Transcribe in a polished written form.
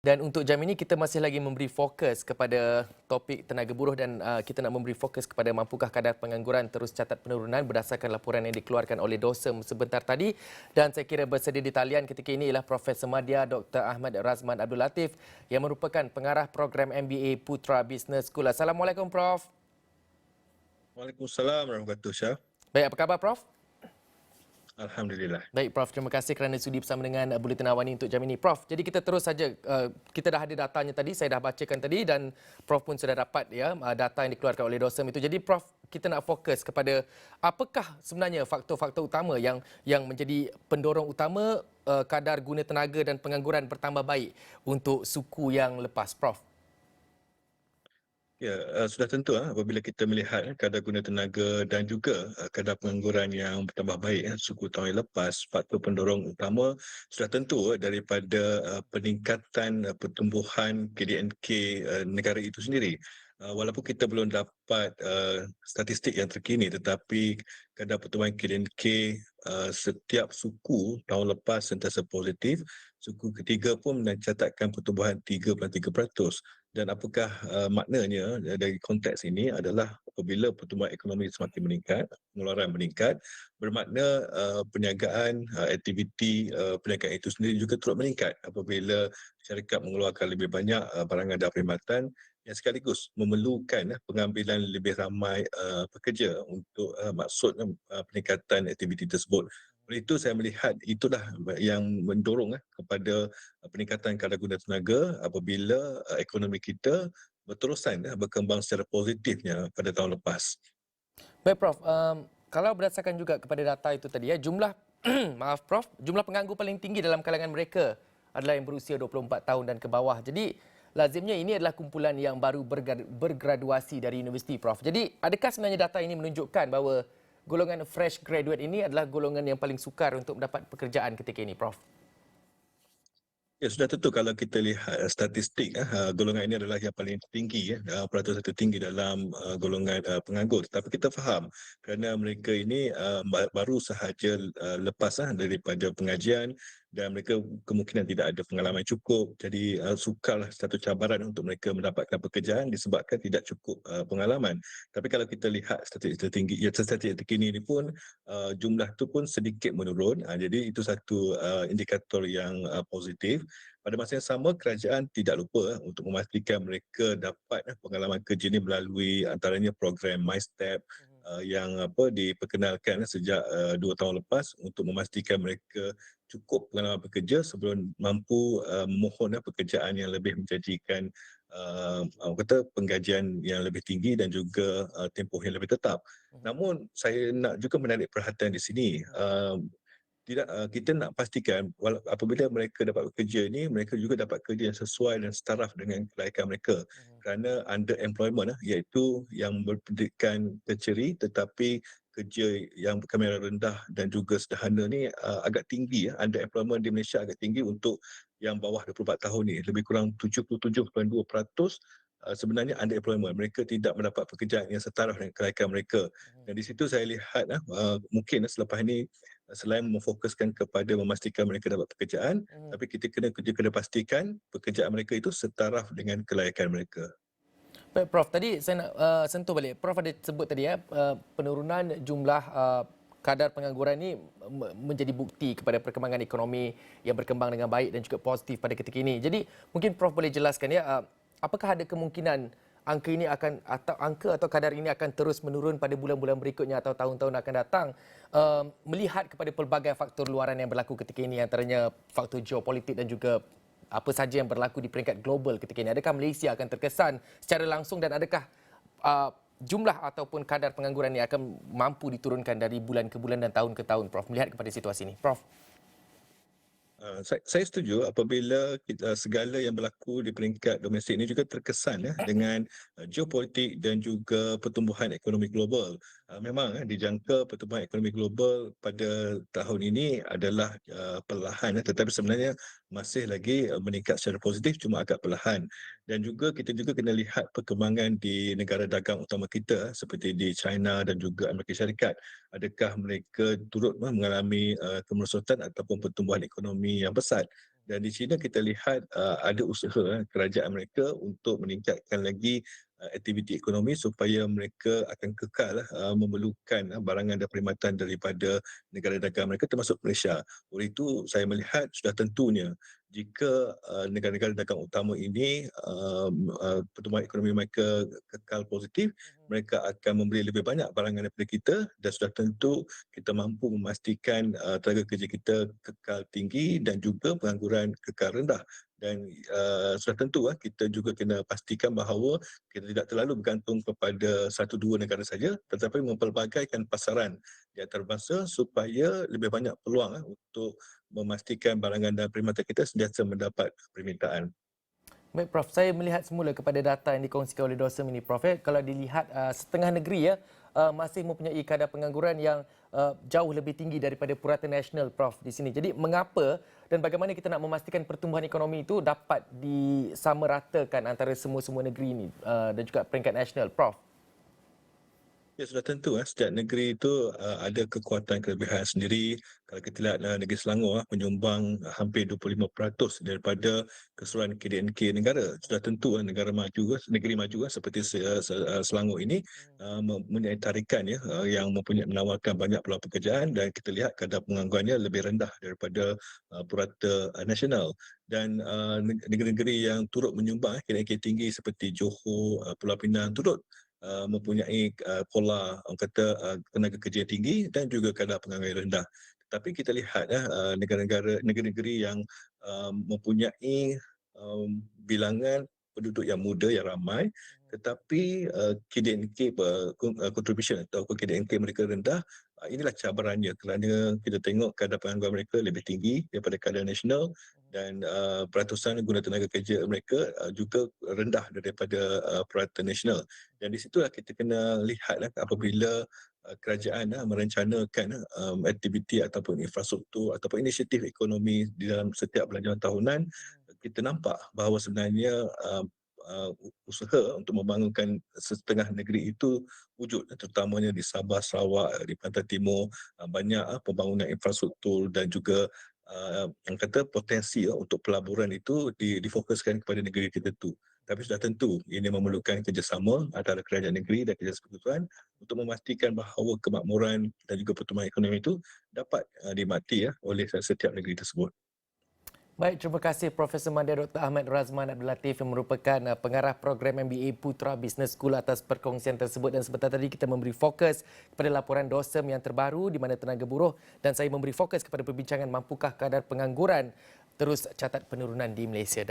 Dan untuk jam ini kita masih lagi memberi fokus kepada topik tenaga buruh dan kita nak memberi fokus kepada mampukah kadar pengangguran terus catat penurunan berdasarkan laporan yang dikeluarkan oleh DOSEM sebentar tadi. Dan saya kira bersedia di talian ketika ini ialah Profesor Madya Dr. Ahmad Razman Abdul Latif yang merupakan pengarah program MBA Putra Business School. Assalamualaikum Prof. Waalaikumsalam warahmatullahi wabarakatuh, Syah. Baik, apa khabar Prof? Alhamdulillah. Baik Prof, terima kasih kerana sudi bersama dengan Bulletin Awani untuk jam ini. Prof, jadi kita terus saja, kita dah ada datanya tadi, saya dah bacakan tadi dan Prof pun sudah dapat ya data yang dikeluarkan oleh DOSEM itu. Jadi Prof, kita nak fokus kepada apakah sebenarnya faktor-faktor utama yang menjadi pendorong utama kadar guna tenaga dan pengangguran bertambah baik untuk suku yang lepas, Prof. Ya, sudah tentu apabila kita melihat kadar guna tenaga dan juga kadar pengangguran yang bertambah baik suku tahun yang lepas, faktor pendorong utama sudah tentu daripada peningkatan pertumbuhan KDNK negara itu sendiri. Walaupun kita belum dapat statistik yang terkini, tetapi kadar pertumbuhan KDNK setiap suku tahun lepas sentiasa positif. Suku ketiga pun mencatatkan pertumbuhan 3.3%. Dan apakah maknanya dari konteks ini adalah apabila pertumbuhan ekonomi semakin meningkat, pengeluaran meningkat, bermakna perniagaan, aktiviti perniagaan itu sendiri juga turut meningkat apabila syarikat mengeluarkan lebih banyak barangan dan perkhidmatan yang sekaligus memerlukan pengambilan lebih ramai pekerja untuk maksud peningkatan aktiviti tersebut. Oleh itu saya melihat itulah yang mendorong kepada peningkatan kadar guna tenaga apabila ekonomi kita berterusan berkembang secara positifnya pada tahun lepas. Baik Prof, kalau berdasarkan juga kepada data itu tadi ya, jumlah maaf Prof, jumlah penganggur paling tinggi dalam kalangan mereka adalah yang berusia 24 tahun dan ke bawah. Jadi lazimnya ini adalah kumpulan yang baru bergraduasi dari universiti Prof. Jadi adakah sebenarnya data ini menunjukkan bahawa golongan fresh graduate ini adalah golongan yang paling sukar untuk mendapat pekerjaan ketika ini Prof? Ya, sudah tentu kalau kita lihat statistik, golongan ini adalah yang paling tinggi, peraturan tertinggi dalam golongan penganggur. Tapi kita faham kerana mereka ini baru sahaja lepas daripada pengajian dan mereka kemungkinan tidak ada pengalaman cukup. Jadi sukarlah satu cabaran untuk mereka mendapatkan pekerjaan disebabkan tidak cukup pengalaman. Tapi kalau kita lihat statistik tertinggi, ya statistik terkini ini pun jumlah itu pun sedikit menurun. Jadi itu satu indikator yang positif. Pada masa yang sama, kerajaan tidak lupa untuk memastikan mereka dapat pengalaman kerja ini melalui antaranya program MyStep yang diperkenalkan sejak 2 tahun lepas untuk memastikan mereka cukup pengalaman bekerja sebelum mampu memohon pekerjaan yang lebih menjanjikan penggajian yang lebih tinggi dan juga tempoh yang lebih tetap. Namun saya nak juga menarik perhatian di sini. Kita nak pastikan apabila mereka dapat bekerja ni, mereka juga dapat kerja yang sesuai dan setaraf dengan kelayakan mereka. Kerana underemployment iaitu yang berpendidikan tertiary tetapi kerja yang berkamaran rendah dan juga sederhana ni agak tinggi. Underemployment di Malaysia agak tinggi untuk yang bawah 24 tahun ni. Lebih kurang 77.2% sebenarnya underemployment. Mereka tidak mendapat pekerjaan yang setaraf dengan kelayakan mereka. Dan di situ saya lihat mungkin selepas ini selain memfokuskan kepada memastikan mereka dapat pekerjaan, tapi kita kena pastikan pekerjaan mereka itu setaraf dengan kelayakan mereka. Baik Prof, tadi saya nak sentuh balik. Prof ada sebut tadi ya, penurunan jumlah kadar pengangguran ini menjadi bukti kepada perkembangan ekonomi yang berkembang dengan baik dan juga positif pada ketika ini. Jadi mungkin Prof boleh jelaskan ya, apakah ada kemungkinan angka atau kadar ini akan terus menurun pada bulan-bulan berikutnya atau tahun-tahun akan datang, melihat kepada pelbagai faktor luaran yang berlaku ketika ini, antaranya faktor geopolitik dan juga apa saja yang berlaku di peringkat global ketika ini. Adakah Malaysia akan terkesan secara langsung dan adakah jumlah ataupun kadar pengangguran ini akan mampu diturunkan dari bulan ke bulan dan tahun ke tahun, Prof, melihat kepada situasi ini? Prof. Saya setuju apabila segala yang berlaku di peringkat domestik ini juga terkesan dengan geopolitik dan juga pertumbuhan ekonomi global. Memang dijangka pertumbuhan ekonomi global pada tahun ini adalah perlahan, tetapi sebenarnya masih lagi meningkat secara positif, cuma agak perlahan. Dan juga kita juga kena lihat perkembangan di negara dagang utama kita seperti di China dan juga Amerika Syarikat. Adakah mereka turut mengalami kemerosotan ataupun pertumbuhan ekonomi yang pesat. Dan di China kita lihat ada usaha kerajaan mereka untuk meningkatkan lagi aktiviti ekonomi supaya mereka akan kekal memerlukan barangan dan perkhidmatan daripada negara dagang mereka termasuk Malaysia. Oleh itu saya melihat sudah tentunya jika negara-negara dagang utama ini pertumbuhan ekonomi mereka kekal positif, mereka akan membeli lebih banyak barangan daripada kita dan sudah tentu kita mampu memastikan tenaga kerja kita kekal tinggi dan juga pengangguran kekal rendah. Dan sudah tentu kita juga kena pastikan bahawa kita tidak terlalu bergantung kepada satu dua negara saja tetapi mempelbagaikan pasaran di antarabangsa supaya lebih banyak peluang untuk memastikan barangan dan perkhidmatan kita sentiasa mendapat permintaan. Baik Prof, saya melihat semula kepada data yang dikongsikan oleh Dawson ini Prof. Kalau dilihat setengah negeri masih mempunyai kadar pengangguran yang jauh lebih tinggi daripada purata nasional Prof di sini. Jadi mengapa dan bagaimana kita nak memastikan pertumbuhan ekonomi itu dapat disamaratakan antara semua-semua negeri ini dan juga peringkat nasional Prof? Ya sudah tentu setiap negeri itu ada kekuatan kelebihan sendiri. Kalau kita lihat negeri Selangor menyumbang hampir 25% daripada keseluruhan KDNK negara. Sudah tentu negara maju negeri maju seperti Selangor ini mempunyai tarikan yang mempunyai menawarkan banyak peluang pekerjaan dan kita lihat kadar penganggurannya lebih rendah daripada purata nasional. Dan negeri-negeri yang turut menyumbang KDNK tinggi seperti Johor, Pulau Pinang turut mempunyai pola orang kata tenaga kerja tinggi dan juga kadar pengangguran rendah. Tetapi kita lihat negeri-negeri yang mempunyai bilangan penduduk yang muda yang ramai tetapi KDNK contribution atau KDNK mereka rendah, inilah cabarannya kerana kita tengok kadar pengangguran mereka lebih tinggi daripada kadar nasional dan peratusan guna tenaga kerja mereka juga rendah daripada purata nasional. Dan di situlah kita kena lihatlah apabila kerajaan merencanakan aktiviti ataupun infrastruktur ataupun inisiatif ekonomi di dalam setiap belanjawan tahunan, kita nampak bahawa sebenarnya usaha untuk membangunkan setengah negeri itu wujud terutamanya di Sabah, Sarawak, di Pantai Timur banyak pembangunan infrastruktur dan juga yang kata potensi untuk pelaburan itu difokuskan kepada negeri tertentu. Tapi sudah tentu ini memerlukan kerjasama antara kerajaan negeri dan kerajaan persekutuan untuk memastikan bahawa kemakmuran dan juga pertumbuhan ekonomi itu dapat dinikmati oleh setiap negeri tersebut. Baik, terima kasih Profesor Madya Dr. Ahmad Razman Abdul Latif yang merupakan pengarah program MBA Putra Business School atas perkongsian tersebut. Dan sebentar tadi kita memberi fokus kepada laporan DOSEM yang terbaru di mana tenaga buruh dan saya memberi fokus kepada perbincangan mampukah kadar pengangguran terus catat penurunan di Malaysia.